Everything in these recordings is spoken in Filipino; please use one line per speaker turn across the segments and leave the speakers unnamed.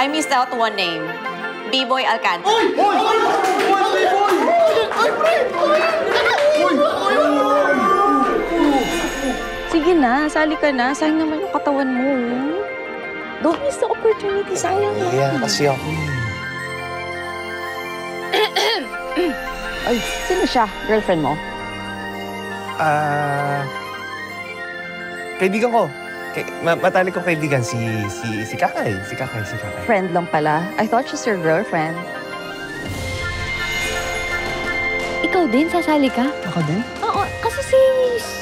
I missed out one name. B-Boy Alcantara.
Oy! Oy! Oy! B-Boy! Ay, pre!
Sige na, sali ka na. Sayang naman yung katawan mo. Don't miss the opportunity. Sayang yan.
Yeah, kasi ako.
Ay, sino siya? Girlfriend mo?
Kaibigan ko. Matalik kong kaibigan, si Kakay. Si Kakay.
Friend lang pala. I thought she's your girlfriend.
Ikaw din, sasali ka?
Ako din?
Oo, kasi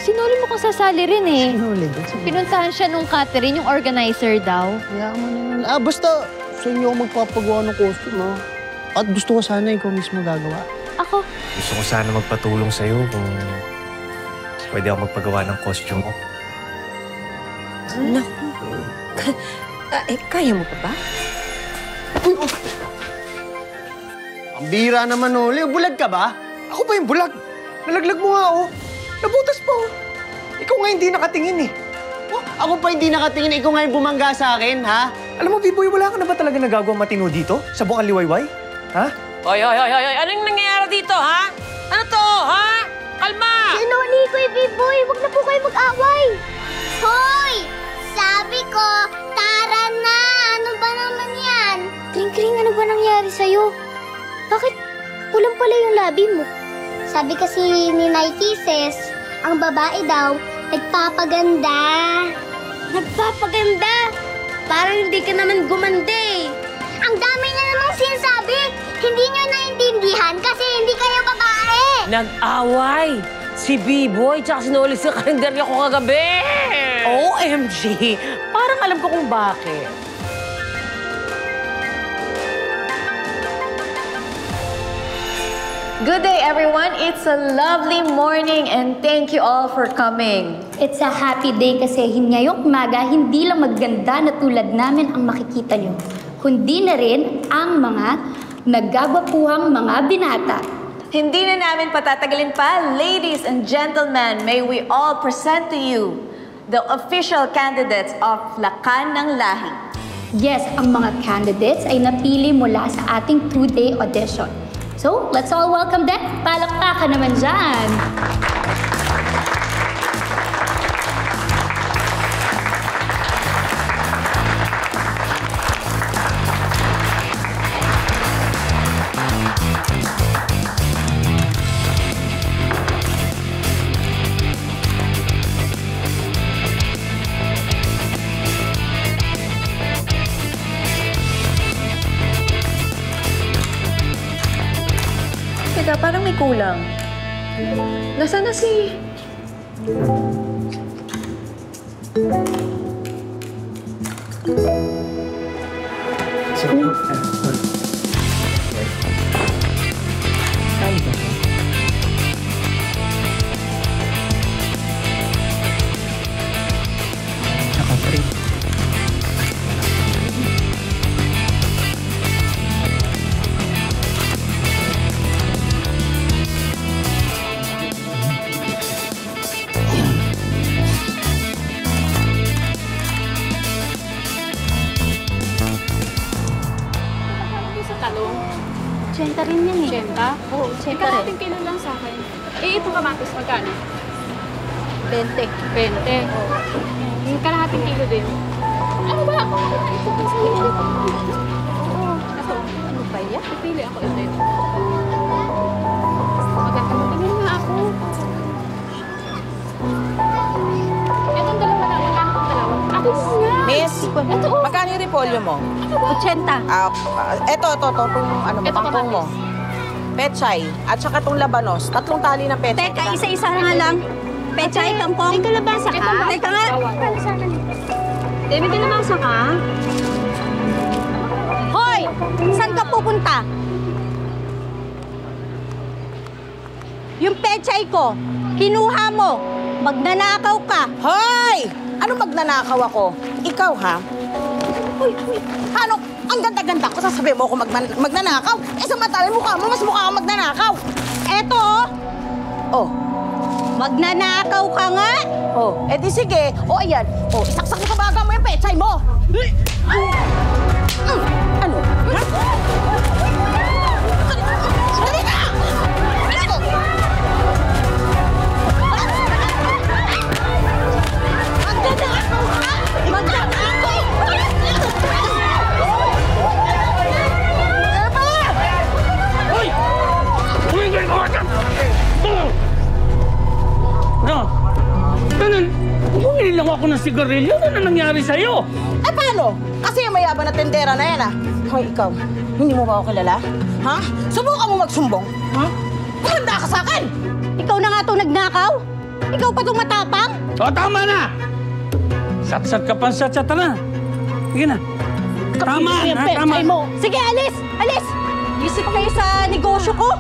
sinuli mo kung sasali rin eh.
Sinuli.
Pinuntahan siya nung Catherine, yung organizer daw.
Kaya mo na yun. Basta sa inyo ako magpapagawa ng costume, ha? At gusto ko sana ikaw mismo gagawa.
Ako?
Gusto ko sana magpatulong sa'yo kung pwede ako magpagawa ng costume mo.
Naku. Kaya mo pa ba?
Uy! Oh. Ang bira naman, Oli. Bulag ka ba?
Ako ba yung bulag? Nalaglag mo nga, oh. Nabutas pa, oh. Ikaw nga hindi nakatingin, eh.
Oh, ako pa hindi nakatingin. Ikaw nga yung bumangga sa akin, ha?
Alam mo, B-Boy, wala ka na ba talaga nagagawa matino dito? Sa buong aliwayway? Ha?
Hoy! Anong nangyayari dito, ha? Ano to, ha? Kalma!
Sinuli ko yung B-Boy. Huwag na po kayo mag-away. Hoy! Sabi ko, tara na! Ano ba naman yan? Kring-kring, ano ba nangyari sa'yo? Bakit pulang pala yung labi mo? Sabi kasi ni Nike Sis, ang babae daw, nagpapaganda. Nagpapaganda? Parang hindi ka naman gumanda eh. Ang dami na namang sinasabi. Hindi nyo naintindihan kasi hindi kayo babae.
Nag-away! Si B-Boy tsaka sinuli sa kalendarya ko kagabi! OMG! Parang alam ko kung bakit.
Good day, everyone. It's a lovely morning and thank you all for coming.
It's a happy day kasi ngayong umaga, hindi lang maganda na tulad namin ang makikita nyo, kundi na rin ang mga nagagwapuhang mga binata.
Hindi na namin patatagalin pa. Ladies and gentlemen, may we all present to you the official candidates of Lakan ng Lahi.
Yes, ang mga candidates ay napili mula sa ating 2-day audition. So, let's all welcome them. Palakpakan naman dyan.
Teka, parang may kulang. Nasaan na si...
Tsenta rin yan eh.
Tsenta?
Oo, tsenta rin.
Kalahating kilo lang sa akin. Eh, ito kamatis, magkano?
20.
20. Oo. Yung kalahating kilo din. Ano ba? Ako ito pa sa iyo. Oo. Ako. Ano ba yan? Pipili ako ito. Maganda mo. Tingnan nga ako. Itong dalawa lang. Magkano kong dalawa? Ako nga.
Miss, magkano yung repolyo mo?
80.
Ito, itong ano mo, tangkong mo. Pechay, at saka itong labanos. 3 tali ng pechay.
Teka, isa-isa nga lang. Pechay, kangkong. May kalabasa ka? Teka nga.
May kalabasa ka?
Hoy! Saan ka pupunta? Yung pechay ko, kinuha mo. Magnanakaw ka.
Hoy! Ano magnanakaw ako? Ikaw, ha? Ano? Ang ganda-ganda ko, sasabihin mo ako magnanakaw. Eh, sa mata, mukha mo, mas mukha akong magnanakaw. Eto, oh.
Magnanakaw ka nga?
Oh, edi sige. O, ayan. O, isaksak mo kabaga mo yung pechay mo. Ano? Dali na! Ano? Magnanakaw ka? Magnanakaw!
Hoy! Tumigil ka ka! Ano? Ganun, bumili lang ako ng sigarilyo. Ano nangyari sa'yo?
Eh, paano? Kasi yung mayabang na tendera na yan, ah. Hoy, ikaw, hindi mo ba ako kilala? Ha? Subukan mo magsumbong. Ha? Kumanda ka sa akin!
Ikaw na nga itong nagnakaw? Ikaw pa itong matapang?
O, tama na! Sat-sat ka pa sa tsata na. Sige na. Tama, ha? Tama.
Mo.
Sige, alis! Alis! Isip kayo sa negosyo ko?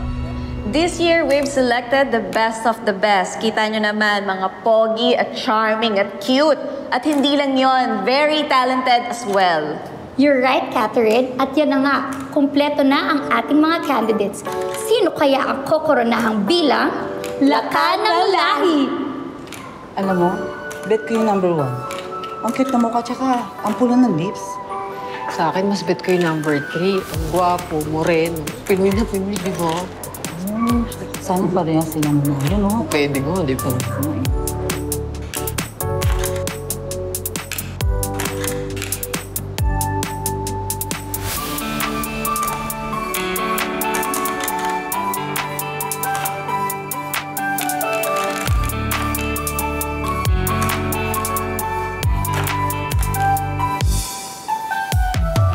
This year, we've selected the best of the best. Kita nyo naman, mga pogi at charming at cute. At hindi lang yon, very talented as well.
You're right, Catherine. At yan na nga, kumpleto na ang ating mga candidates. Sino kaya ang kokoronahang bilang Lakan ng Lahi?
Alam mo, bet ko yung number 1. Ang cute na mukha, tsaka ang pula ng lips.
Sa akin, mas bet ko yung number 3. Ang gwapo, moreno. Pinoy na Pinoy, di ba?
Sana parehas silang manalo, no?
Pwede mo, di ba?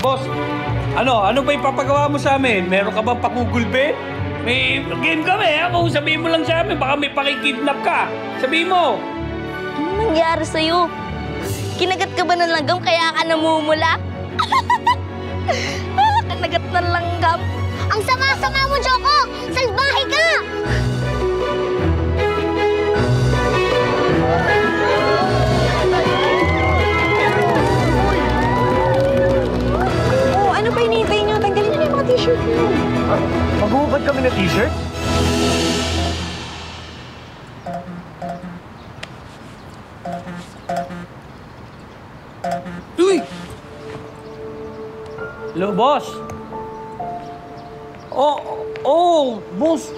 Boss, ano ba ipapagawa mo sa amin? Meron ka bang pakugulbe? May game kami, ako. Sabihin mo lang sa amin, baka may pakikidnap ka. Sabihin mo.
Ano nangyari sa'yo? Kinagat ka ba ng langgam kaya ka namumula? Kinagat ng langgam? Ang sama-sama mo, Joko! Salbahe ka!
Oh, ano ba hinihintay nyo? Tanggalin nyo na yung mga t-shirt nyo.
Maghuhubad kami ng t-shirt?
Uy! Hello, boss. Boss.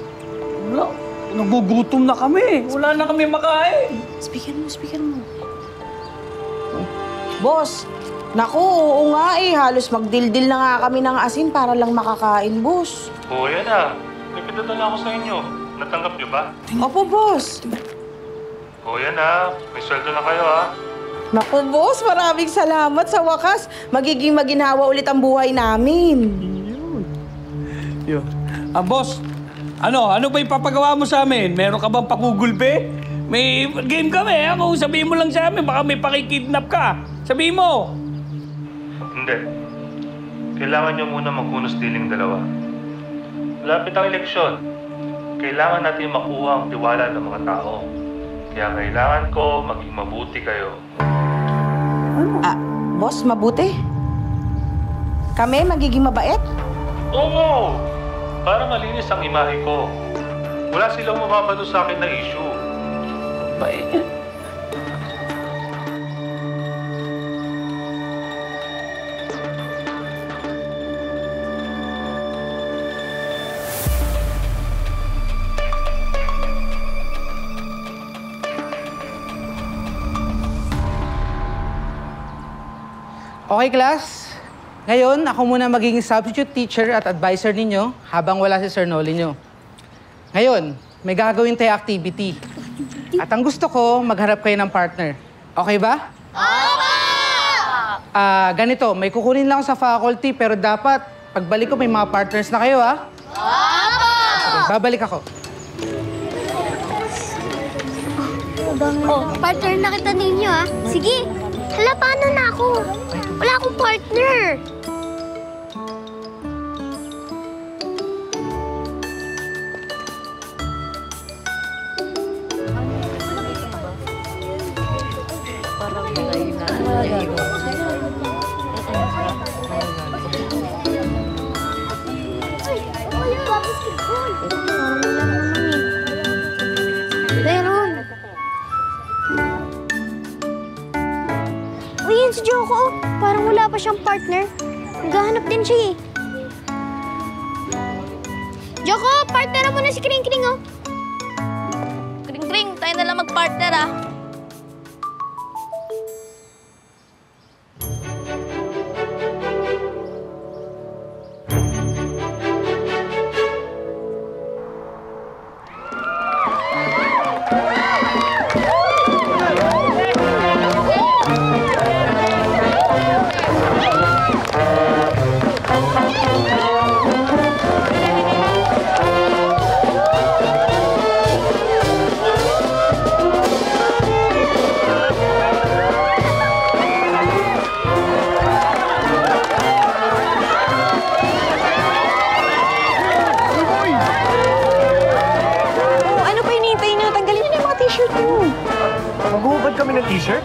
Wala, nagugutom na kami. Wala na kami makain.
Speaker mo. Boss, naku, oo nga eh. Halos magdildil na nga kami ng asin para lang makakain, boss.
Oo, yan ah. May pinadala ako sa inyo. Natanggap niyo ba?
Opo, boss.
Oo, yan ah. May sweldo na kayo ah.
Naku, boss, maraming salamat. Sa wakas, magiging maginhawa ulit ang buhay namin.
Yun. Boss, ano ba ipapagawa mo sa amin? Meron ka bang pakugulbe? May game kami, ako. Sabihin mo lang sa amin, baka may pakikidnap ka. Sabihin mo.
Hindi. Kailangan niyo muna magkunos diling dalawa. Lapit ang eleksyon. Kailangan natin makuha ang tiwala ng mga tao. Kaya kailangan ko maging mabuti kayo.
Boss, mabuti? Kami magiging mabait?
Oo! Para malinis ang imahe ko. Wala silang mababato sa akin na issue.
Bait.
Okay, class. Ngayon, ako muna magiging substitute teacher at advisor ninyo habang wala si Sir Noli nyo. Ngayon, may gagawin tayo activity. At ang gusto ko, magharap kayo ng partner. Okay ba? Ganito, may kukunin lang sa faculty pero dapat pagbalik ko may mga partners na kayo, ha? Sige, babalik ako.
Oh, partner na kita ninyo, ah. Sige. Hala, paano na ako? Wala akong partner. Meron. Ayan si Joko. Parang wala pa siyang partner. Naghahanap din siya eh. Joko, partner mo na si Kring Kring oh.
Kring Kring, tayo na lang mag-partner ah.
Maghuhubad kami ng t-shirt?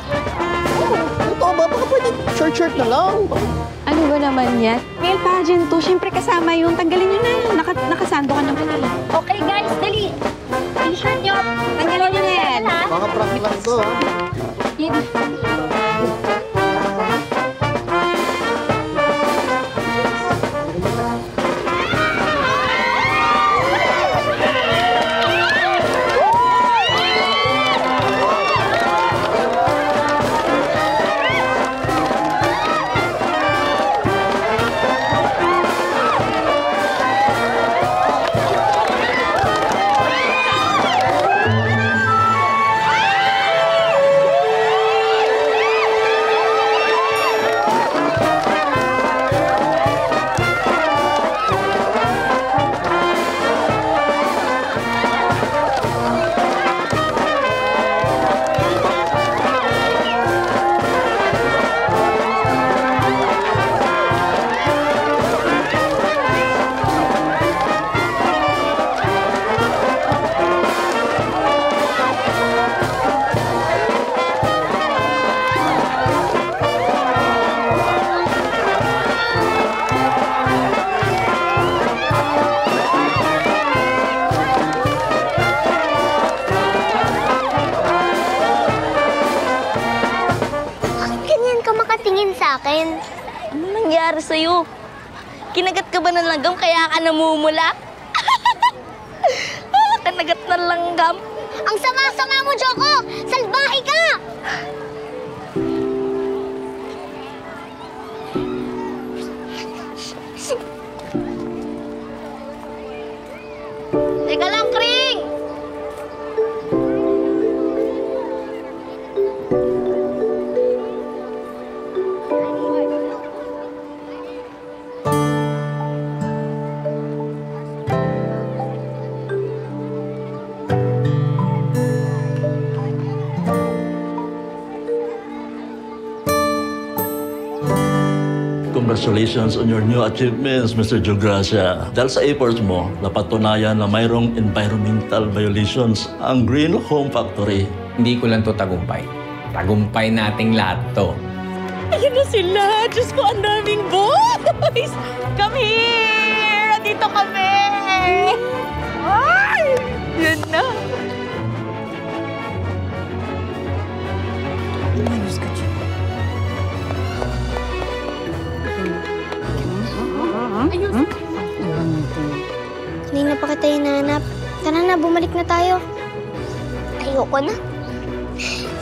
Totoo ba? Baka pwede short-shirt na lang.
Ano ba naman yan? Male pageant to. Siyempre kasama yung tanggalin nyo na yan. Nakasando ka naman eh.
Okay guys, dali. T-shirt nyo.
Tanggalin nyo na yan.
Baka prank lang to, ha?
Ano nangyari sa'yo? Kinagat ka ba ng langgam kaya ka namumula? Kanagat ng langgam? Ang sama-sama mo, Joko! Salbahe ka! Teka lang, Kring!
Congratulations on your new achievements, Mr. Jogracia. Dahil sa efforts mo, napatunayan na mayroong environmental violations ang Green Home Factory.
Hindi ko lang to tagumpay. Tagumpay nating lahat to.
Ayun na sila! Diyos ko, ang daming boys! Come here! Dito kami! Ay! Yan na! Ayos ka dyan.
Ayos. Kanina pa kita hinahanap. Tara na, bumalik na tayo. Ayoko na.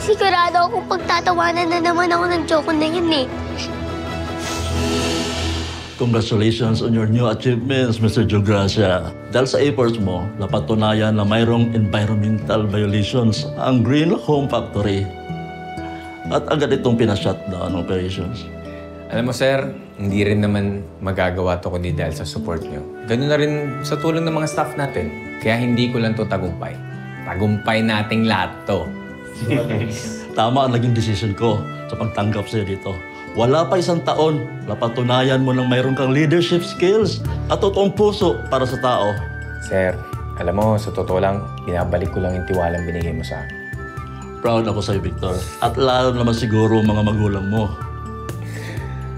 Sigurado akong pagtatawanan na naman ako ng Joko na yun eh.
Congratulations on your new achievements, Mr. Jogracia. Dahil sa efforts mo, napatunayan na mayroong environmental violations ang Green Home Factory. At agad itong pinashutdown operations.
Alam mo, sir, hindi rin naman magagawa to kundi dahil sa support nyo. Ganun na rin sa tulong ng mga staff natin. Kaya hindi ko lang to tagumpay. Tagumpay nating lahat to.
Tama ang naging decision ko sa pagtanggap sa'yo dito. Wala pa isang taon, napatunayan mo nang mayroon kang leadership skills at totoong puso para sa tao.
Sir, alam mo, sa totoo lang, binabalik ko lang yung tiwalang binigay mo sa akin.
Proud ako sa'yo, Victor. At lalo naman siguro mga magulang mo.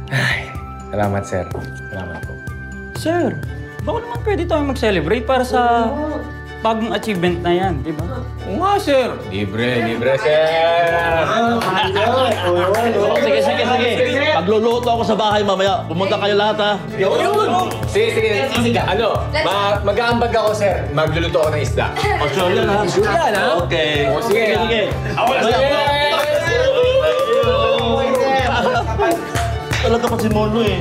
Ay, salamat, sir. Salamat po.
Sir, baka naman pwede tayong mag-celebrate para sa bagong achievement na yan, di ba?
Oo nga, sir. Libre, sir.
Sige, sige.
Magluluto ako sa bahay mamaya. Pumunta kayo lahat, ha?
Sige. Ano? Mag-aambag ako, sir. Magluluto ako ng isda.
Sure yan, ha?
Sure yan, ha?
Okay.
Sige.
Ako na Talaga pa si Mono, eh.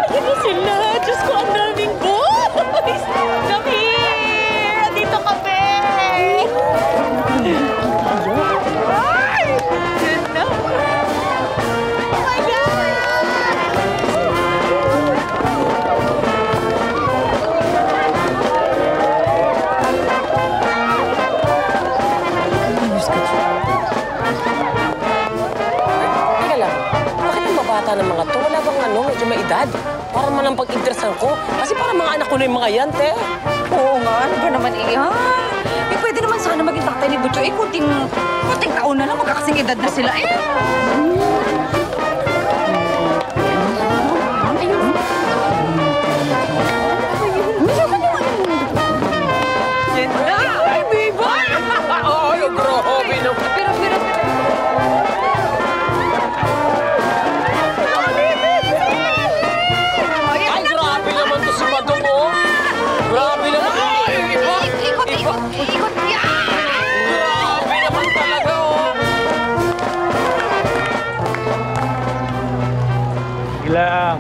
Hindi sila. Diyos ko, ang daming boys! Damir! Dito kami! Ay! Yan na. Oh my
Teka lang, bakit ang babata ng mga to? Wala bang medyo may edad? Parang man ang pag-interesan ko. Kasi parang mga anak ko na yung mga yan, te.
Oo nga, ano ba naman iyan? Pwede naman sana maging taktay ni Butcho. Kunting taon na lang, magkakasing edad na sila. Yan na! Ay, Biba!
Oo, yung grabe no.
Pero,
Ay, grabe naman to si Madong, oh. Grabe naman.
Ikot!
Grabe naman talaga, oh.
Ilang.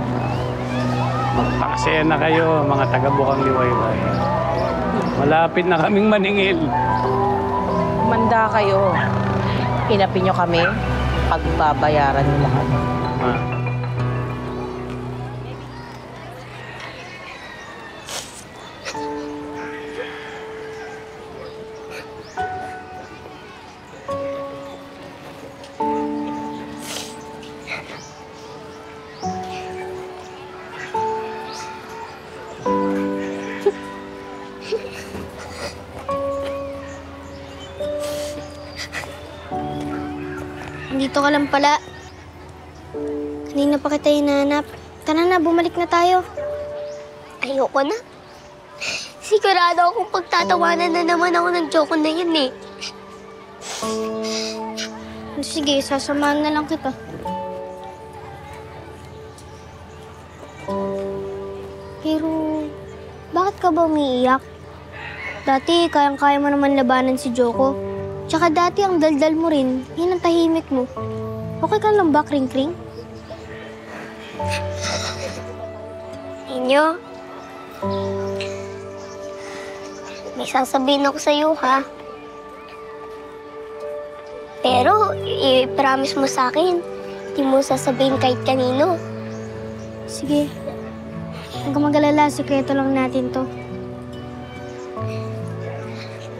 Magpakasaya na kayo, mga taga-Bukang Liwayway. Malapit na kaming maningil.
Manda kayo. Inapin nyo kami, pagbabayaran nyo lahat.
Dito ka lang pala. Kanina pa kita hinahanap. Tara na, bumalik na tayo. Ayoko na. Sigurado akong pagtatawanan na naman ako ng joke na yun eh. Sige, sasamahan na lang kita. Pero, bakit ka ba umiiyak? Dati, kayang-kaya mo naman labanan si Joko. Tsaka dati ang daldal mo rin, yun ang tahimik mo. Okay ka lang ba, Kring-Kring? Inyo, may sasabihin ako sa'yo, ha? Pero, i-promise mo sa akin, hindi mo sasabihin kahit kanino. Sige. Huwag kang mag-alala, sikreto lang natin to.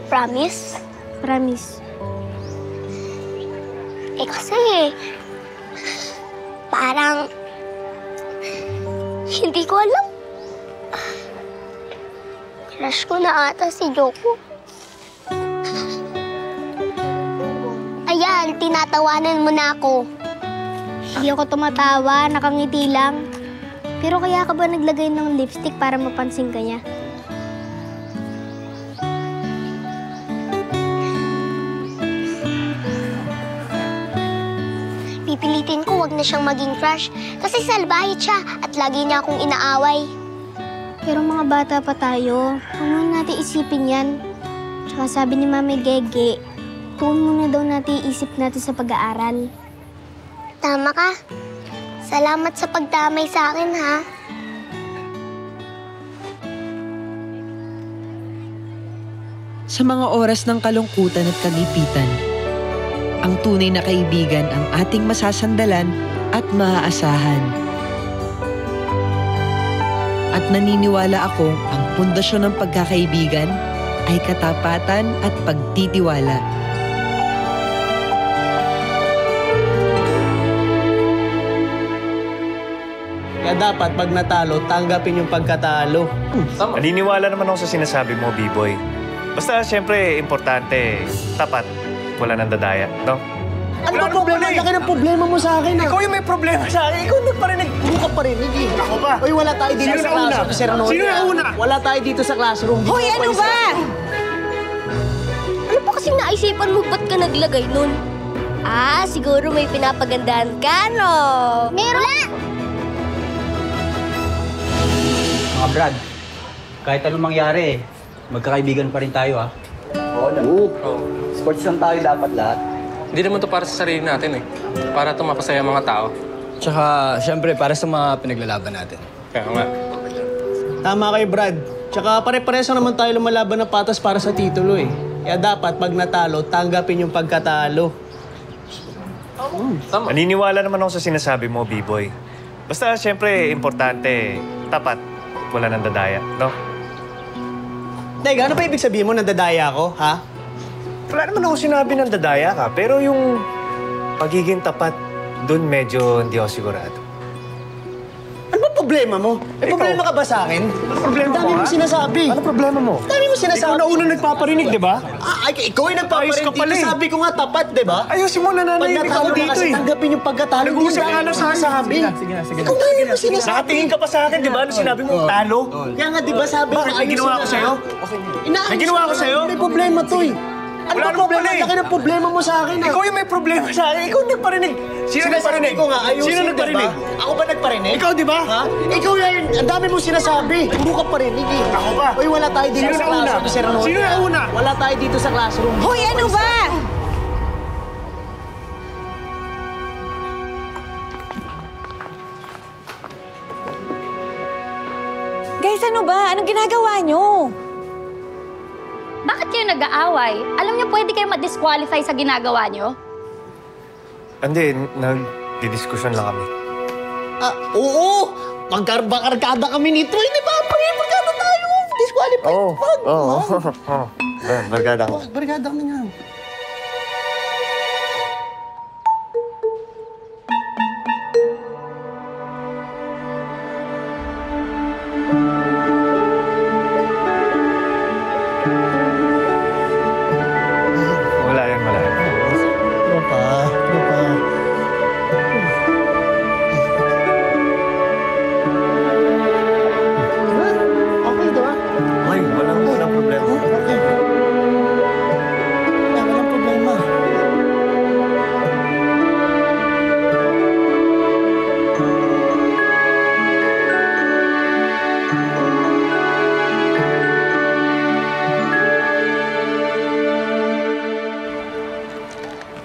Promise? Promise. Kasi, parang, hindi ko alam. Crush ko na ata si Joko. Ayan, tinatawanan mo na ako. Hindi ako tumatawa, nakangiti lang. Pero kaya ka ba naglagay ng lipstick para mapansin ka niya? Pipilitin ko wag na siyang maging crush kasi salbahe siya at lagi niya akong inaaway. Pero mga bata pa tayo, ano natin isipin yan? Tsaka sabi ni Mami Gege, tuon muna daw natin iisip natin sa pag-aaral. Tama ka. Salamat sa pagdamay sa akin, ha?
Sa mga oras ng kalungkutan at kagipitan, ang tunay na kaibigan ang ating masasandalan at maaasahan. At naniniwala ako ang pundasyon ng pagkakaibigan ay katapatan at pagtitiwala.
Kaya dapat pag natalo, tanggapin yung pagkatalo.
Naniniwala naman ako sa sinasabi mo, B-Boy. Basta, siyempre, importante, tapat, wala nang dadaya, no?
Ano ba problema? Laki ng problema mo sa akin, ha?
Ikaw yung may problema sa akin. Ikaw nagparinig.
Hindi ka parinig, eh.
Ako ba?
Uy, wala tayo dito sa classroom, Sir Noel.
Sino na una?
Wala tayo dito sa classroom.
Hoy, ano ba? Ano pa kasing
naisipan mo ba't ka naglagay nun? Ah, siguro may pinapagandaan ka, no? Meron!
Mga Brad, kahit anong mangyari, magkakaibigan pa rin tayo, ha?
Oo. Sports lang tayo dapat lahat.
Hindi naman to para sa sarili natin eh. Para to mapasaya mga tao.
Tsaka, syempre, para sa mga pinaglalaban natin.
Kaya nga.
Tama kay Brad. Tsaka pare-pareso naman tayo lumalaban ng patas para sa titulo eh. Kaya dapat, pag natalo, tanggapin yung pagkatalo.
Naniniwala naman ako sa sinasabi mo, B-Boy. Basta, siyempre, importante, tapat, wala nang dadaya, no?
Teka, ano pa ibig sabihin mo, nandadaya ako, ha?
Wala naman ako sinabi ng dadaya ka, pero yung pagiging tapat, dun medyo hindi ako sigurado.
Ano ba problema mo? May problema ka ba sa akin?
Ano problema
Ang dami mo sinasabi.
Ano problema mo?
Ang dami mo sinasabi.
Ikaw na una nagpaparinig, di ba?
Ikaw yung nagpaparinig.
Ayos ka pala eh.
Sabi ko nga tapat, di ba?
Ayusin mo, nananahimik ako dito
kasi
eh.
tanggapin yung pagkatalo.
Nag-uusap ka na sa sinasabi.
Sige. Ikaw na yung sinasabi.
Nakatingin ka pa sa akin, di ba? Ano sinabi mo, talo?
Kaya nga, di ba sabi
Bakit? May ginawa ko sa'yo?
May
ginawa ko sa'yo?
May problema to eh. Ano ba problema? Laki ng problema mo sa akin.
Ikaw yung may problema sa akin. Ikaw nagparinig. Sino nagparinig?
Ko nga, ayusin.
Sino nagparinig?
Ako ba nagparinig?
Ikaw, di ba?
Ha? Ikaw yan. Ang dami mong sinasabi. Hindi ka parinig eh.
Ako ba?
Uy, wala tayo dito
Sino
sa
nauna?
classroom. Sir Ronald.
Sino nauna?
Wala tayo dito sa classroom.
Hoy, ano ba?
Guys, ano ba? Anong ginagawa nyo?
Bakit kayo nag-aaway? Alam niyo, pwede kayo ma-disqualify sa ginagawa niyo?
Hindi, nag-didiskusyon lang kami.
Oo! Magkarkada kami nito. Hindi ba? Magkarkada tayo. Disqualify.
Oo. Barkada ko.
Barkada kami nga.
Wala yan.
Ano pa? Okay, di ba?
Ay, walang problema.
Okay. Walang problema.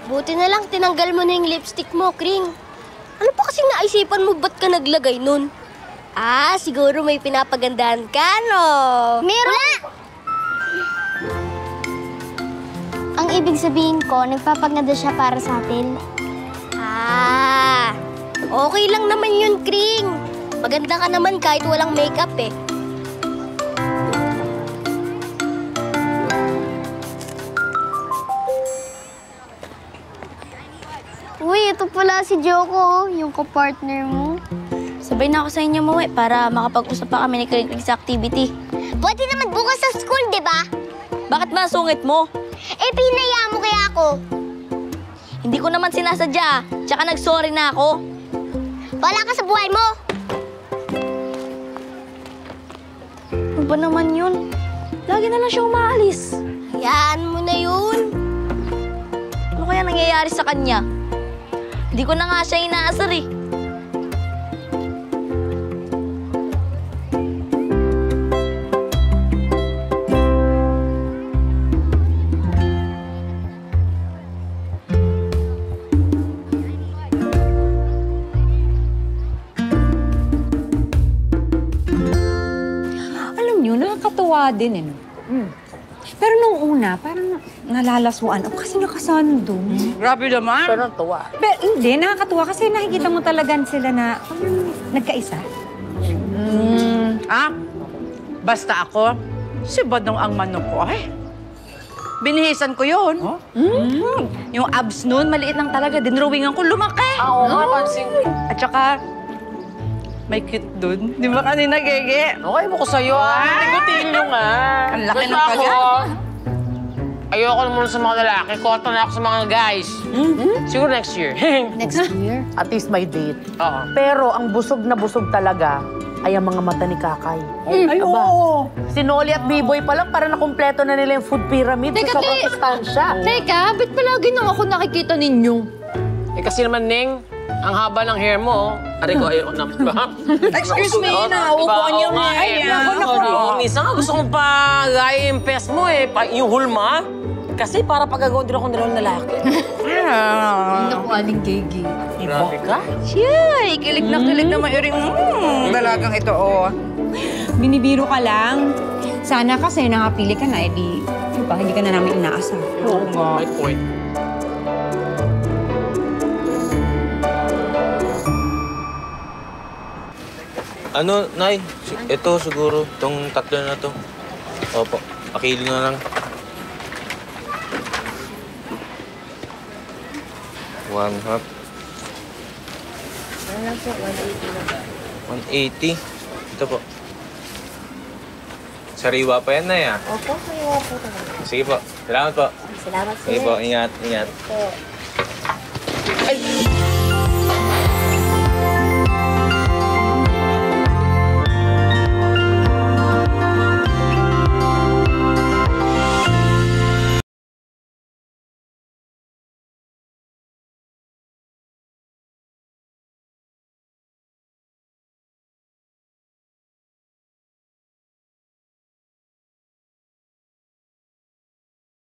Buti na lang tinanggal mo na yung lipstick mo, Kring. Ano pa kasing naisipan mo ba't ka naglagay nun? Ah, siguro may pinapagandaan ka, no? Meron! Ang ibig sabihin ko, nagpapaganda siya para sa atin. Ah, okay lang naman yun, Kring. Maganda ka naman kahit walang makeup eh. Uy, ito pala si Joko, yung ka-partner mo.
Sabay na ako sa inyo, Mawe, para makapag-usap pa kami ni Kring sa activity.
Pwede naman bukas sa school, di ba?
Bakit ba sungit mo?
Eh, pinaya mo kaya ako.
Hindi ko naman sinasadya. Tsaka nag-sorry na ako.
Wala ka sa buhay mo.
Ano ba naman yun? Lagi na lang siya umaalis.
Hayaan mo na yun.
Ano kaya nangyayari sa kanya? Hindi ko na nga siya inaasar eh.
Alam niyo, nakakatuwa din eh. No? Pero nung una, parang nalalasuan ako kasi nakasando.
Grabe naman. Pero tuwa.
Pero hindi, nakakatuwa kasi nakikita mo talaga sila na nagkaisa.
Basta ako, si Badong ang manok ko. Ay, binihisan ko yun.
Yung abs nun, maliit lang talaga. Dinrawingan ko, lumaki.
Oo, pansin ko.
At saka, may cute dun. Di ba kanina, Gege?
Okay mo ko sa'yo, Tigutilyo nga.
Ang laki ng
Basta
kagat.
ako, ayoko na muna sa mga lalaki. Kota na ako sa mga guys. Siguro next year.
Next year?
At least may date.
Oo.
Pero ang busog na busog talaga,
ay ang mga mata ni Kakay.
Ay, oo.
Si Noli at B-Boy pa lang para nakumpleto na nila yung food pyramid sa sobrang sustansya.
Teka, ba't palagi nang ako nakikita ninyo?
Eh kasi naman, Neng, ang haba ng hair mo, Ari ko, ayaw na, ba?
Excuse me, nauupuan niyo na. Ay,
naku. Minsan nga gusto kong pagaya yung pes mo eh, yung hulma. Kasi para pagagawa din akong dalawang lalaki.
Naku, Aling Gigi.
Grabe ka.
Siya, kilig na mairing. Dalagang ito, oh. Binibiro ka lang. Sana kasi nakapili ka na, edi, diba, hindi ka na namin inaasar.
Oo nga. May point.
Ano, Nay? Ito siguro, itong tatlo na to. Opo, pakili na lang. 1/2.
Ano lang po, 180 lang.
180. Ito po. Sariwa pa yan, Nay, ah.
Opo, kaya po talaga.
Sige po. Salamat po.
Salamat, sir.
Sige po, ingat, ingat.
Po.
Ay!